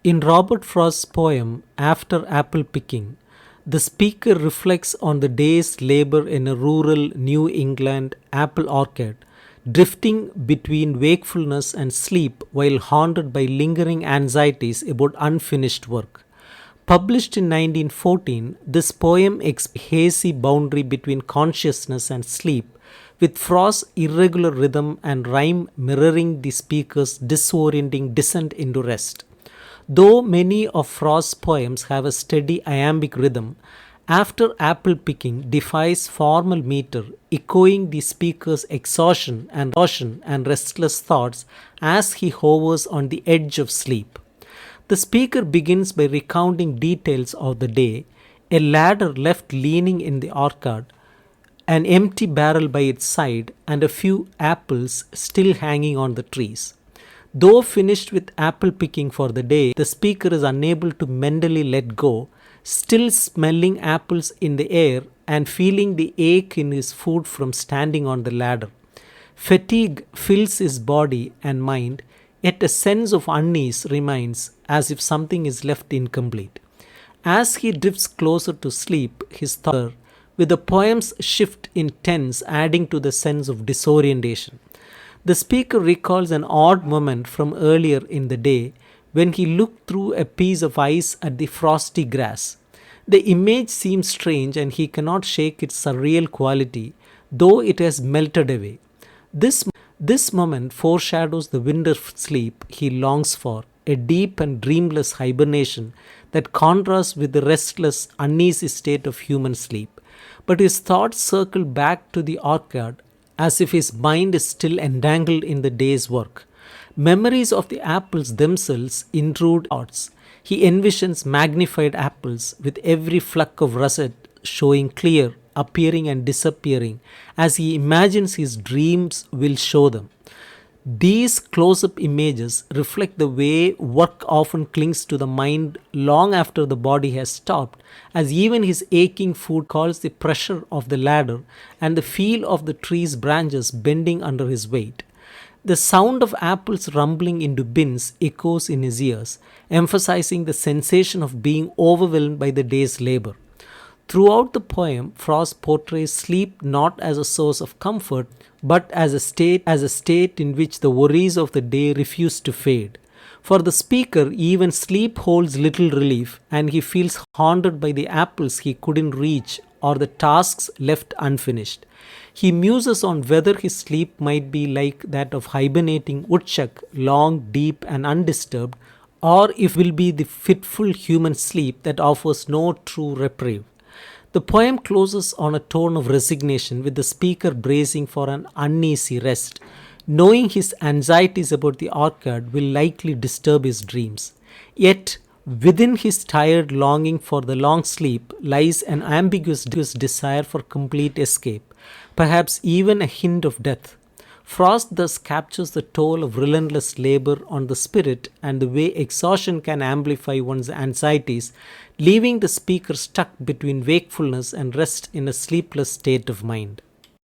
In Robert Frost's poem After Apple Picking, the speaker reflects on the day's labor in a rural New England apple orchard, drifting between wakefulness and sleep while haunted by lingering anxieties about unfinished work. Published in 1914, this poem explores the hazy boundary between consciousness and sleep, with Frost's irregular rhythm and rhyme mirroring the speaker's disorienting descent into rest. Though many of Frost's poems have a steady iambic rhythm, After Apple Picking defies formal meter, echoing the speaker's exhaustion and restless thoughts as he hovers on the edge of sleep. The speaker begins by recounting details of the day: a ladder left leaning in the orchard, an empty barrel by its side, and a few apples still hanging on the trees. Though finished with apple picking for the day, the speaker is unable to mentally let go, still smelling apples in the air and feeling the ache in his foot from standing on the ladder. Fatigue fills his body and mind, yet a sense of unease remains, as if something is left incomplete. As he drifts closer to sleep, his thoughts, with the poem's shift in tense adding to the sense of disorientation. The speaker recalls an odd moment from earlier in the day when he looked through a piece of ice at the frosty grass. The image seems strange and he cannot shake its surreal quality, though it has melted away. This moment foreshadows the winter sleep he longs for, a deep and dreamless hibernation that contrasts with the restless, uneasy state of human sleep. But his thoughts circle back to the orchard as if his mind is still entangled in the day's work. Memories of the apples themselves intrude thoughts. He envisions magnified apples with every fleck of russet showing clear, appearing and disappearing as he imagines his dreams will show them. These close up images reflect the way work often clings to the mind long after the body has stopped, as even his aching foot calls the pressure of the ladder and the feel of the tree's branches bending under his weight. The sound of apples rumbling into bins echoes in his ears, emphasizing the sensation of being overwhelmed by the day's labor. Throughout the poem, Frost portrays sleep not as a source of comfort, but as a state in which the worries of the day refuse to fade. For the speaker, even sleep holds little relief, and he feels haunted by the apples he couldn't reach or the tasks left unfinished. He muses on whether his sleep might be like that of hibernating woodchuck, long, deep, and undisturbed, or if it will be the fitful human sleep that offers no true reprieve. The poem closes on a tone of resignation, with the speaker bracing for an uneasy rest, knowing his anxieties about the orchard will likely disturb his dreams. Yet, within his tired longing for the long sleep lies an ambiguous desire for complete escape, perhaps even a hint of death. Frost thus captures the toll of relentless labor on the spirit and the way exhaustion can amplify one's anxieties, leaving the speaker stuck between wakefulness and rest in a sleepless state of mind.